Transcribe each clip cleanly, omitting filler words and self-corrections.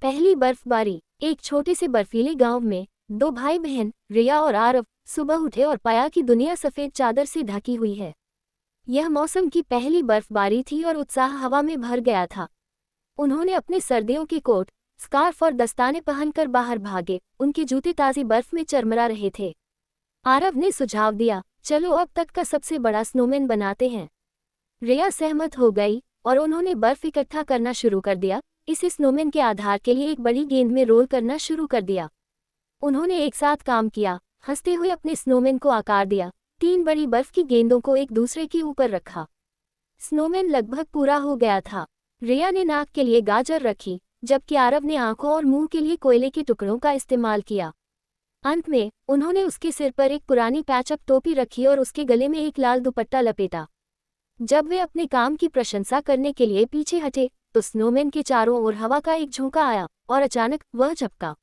पहली बर्फबारी। एक छोटे से बर्फीले गांव में दो भाई बहन रिया और आरव सुबह उठे और पाया कि दुनिया सफेद चादर से ढकी हुई है। यह मौसम की पहली बर्फबारी थी और उत्साह हवा में भर गया था। उन्होंने अपने सर्दियों के कोट, स्कार्फ और दस्ताने पहनकर बाहर भागे। उनके जूते ताज़ी बर्फ में चरमरा रहे थे। आरव ने सुझाव दिया, चलो अब तक का सबसे बड़ा स्नोमैन बनाते हैं। रिया सहमत हो गई और उन्होंने बर्फ इकट्ठा करना शुरू कर दिया। इस स्नोमैन के आधार के लिए एक बड़ी गेंद में रोल करना शुरू कर दिया। उन्होंने एक साथ काम किया, हंसते हुए अपने स्नोमैन को आकार दिया। 3 बड़ी बर्फ की गेंदों को एक दूसरे के ऊपर रखा। स्नोमैन लगभग पूरा हो गया था। रिया ने नाक के लिए गाजर रखी, जबकि आरव ने आंखों और मुंह के लिए कोयले के टुकड़ों का इस्तेमाल किया। अंत में उन्होंने उसके सिर पर एक पुरानी पैचअप टोपी रखी और उसके गले में एक लाल दुपट्टा लपेटा। जब वे अपने काम की प्रशंसा करने के लिए पीछे हटे तो स्नोमैन के चारों ओर हवा का एक झोंका आया और अचानक वह झपका।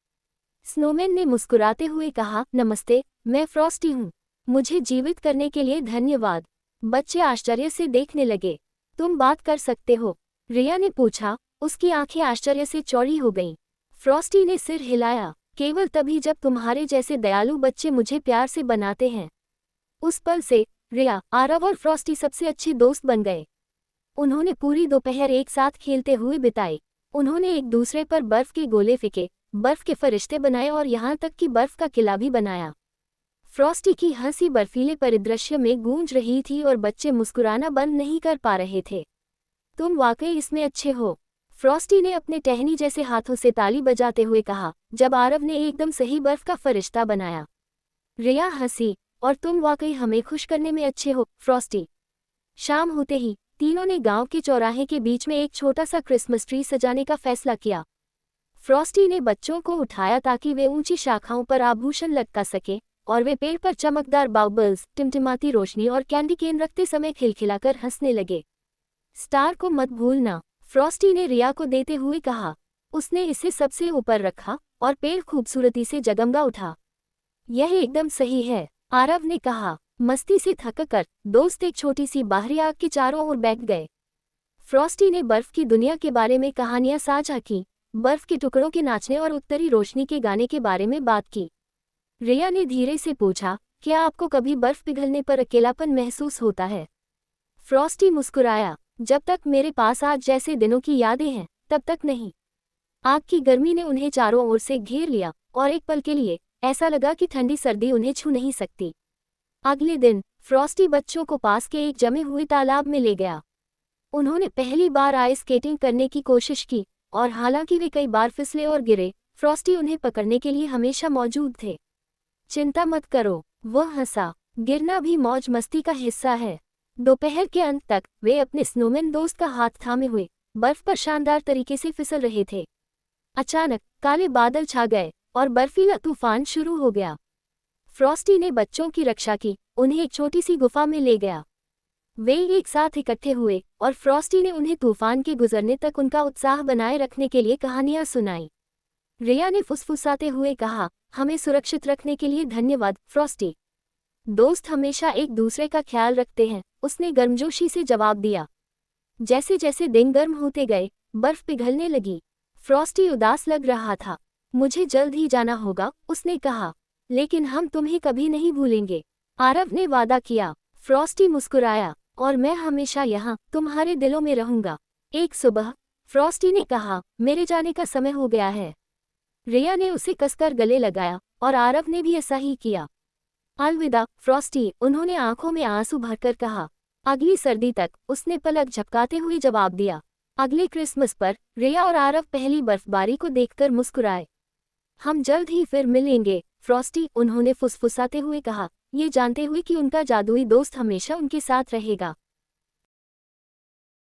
स्नोमैन ने मुस्कुराते हुए कहा, नमस्ते, मैं फ्रॉस्टी हूँ। मुझे जीवित करने के लिए धन्यवाद। बच्चे आश्चर्य से देखने लगे। तुम बात कर सकते हो? रिया ने पूछा। उसकी आंखें आश्चर्य से चौड़ी हो गईं। फ्रॉस्टी ने सिर हिलाया। केवल तभी जब तुम्हारे जैसे दयालु बच्चे मुझे प्यार से बनाते हैं। उस पल से रिया, आरव और फ्रॉस्टी सबसे अच्छे दोस्त बन गए। उन्होंने पूरी दोपहर एक साथ खेलते हुए बिताई। उन्होंने एक दूसरे पर बर्फ के गोले फेंके, बर्फ के फरिश्ते बनाए और यहाँ तक कि बर्फ का किला भी बनाया। फ्रॉस्टी की हंसी बर्फीले परिदृश्य में गूंज रही थी और बच्चे मुस्कुराना बंद नहीं कर पा रहे थे। तुम वाकई इसमें अच्छे हो, फ्रॉस्टी ने अपने टहनी जैसे हाथों से ताली बजाते हुए कहा, जब आरव ने एकदम सही बर्फ का फरिश्ता बनाया। रिया हंसी, और तुम वाकई हमें खुश करने में अच्छे हो, फ्रॉस्टी। शाम होते ही तीनों ने गांव के चौराहे के बीच में एक छोटा सा क्रिसमस ट्री सजाने का फैसला किया। फ्रॉस्टी ने बच्चों को उठाया ताकि वे ऊंची शाखाओं पर आभूषण लटका सके और वे पेड़ पर चमकदार बाउबल्स, टिमटिमाती रोशनी और कैंडी केन रखते समय खिलखिलाकर हंसने लगे। स्टार को मत भूलना, फ्रॉस्टी ने रिया को देते हुए कहा। उसने इसे सबसे ऊपर रखा और पेड़ खूबसूरती से जगमगा उठा। यह एकदम सही है, आरव ने कहा। मस्ती से थककर दोस्त एक छोटी सी बाहरी आग के चारों ओर बैठ गए। फ्रॉस्टी ने बर्फ की दुनिया के बारे में कहानियां साझा की, बर्फ के टुकड़ों के नाचने और उत्तरी रोशनी के गाने के बारे में बात की। रिया ने धीरे से पूछा, क्या आपको कभी बर्फ पिघलने पर अकेलापन महसूस होता है? फ्रॉस्टी मुस्कुराया, जब तक मेरे पास आज जैसे दिनों की यादें हैं तब तक नहीं। आग की गर्मी ने उन्हें चारों ओर से घेर लिया और एक पल के लिए ऐसा लगा कि ठंडी सर्दी उन्हें छू नहीं सकती। अगले दिन फ्रॉस्टी बच्चों को पास के एक जमे हुए तालाब में ले गया। उन्होंने पहली बार आइस स्केटिंग करने की कोशिश की और हालांकि वे कई बार फिसले और गिरे, फ्रॉस्टी उन्हें पकड़ने के लिए हमेशा मौजूद थे। चिंता मत करो, वह हंसा, गिरना भी मौज मस्ती का हिस्सा है। दोपहर के अंत तक वे अपने स्नोमैन दोस्त का हाथ थामे हुए बर्फ पर शानदार तरीके से फिसल रहे थे। अचानक काले बादल छा गए और बर्फीला तूफान शुरू हो गया। फ्रॉस्टी ने बच्चों की रक्षा की, उन्हें एक छोटी सी गुफा में ले गया। वे एक साथ इकट्ठे हुए और फ्रॉस्टी ने उन्हें तूफान के गुजरने तक उनका उत्साह बनाए रखने के लिए कहानियां सुनाई। रिया ने फुसफुसाते हुए कहा, हमें सुरक्षित रखने के लिए धन्यवाद, फ्रॉस्टी। दोस्त हमेशा एक दूसरे का ख्याल रखते हैं, उसने गर्मजोशी से जवाब दिया। जैसे जैसे दिन गर्म होते गए, बर्फ पिघलने लगी। फ्रॉस्टी उदास लग रहा था। मुझे जल्द ही जाना होगा, उसने कहा, लेकिन हम तुम्हें कभी नहीं भूलेंगे, आरव ने वादा किया। फ्रॉस्टी मुस्कुराया, और मैं हमेशा यहाँ तुम्हारे दिलों में रहूंगा। एक सुबह फ्रॉस्टी ने कहा, मेरे जाने का समय हो गया है। रिया ने उसे कसकर गले लगाया और आरव ने भी ऐसा ही किया। अलविदा, फ्रॉस्टी, उन्होंने आंखों में आंसू भरकर कहा। अगली सर्दी तक, उसने पलक झपकाते हुए जवाब दिया। अगले क्रिसमस पर रिया और आरव पहली बर्फबारी को देखकर मुस्कुराए। हम जल्द ही फिर मिलेंगे, फ्रॉस्टी, उन्होंने फुसफुसाते हुए कहा, ये जानते हुए कि उनका जादुई दोस्त हमेशा उनके साथ रहेगा।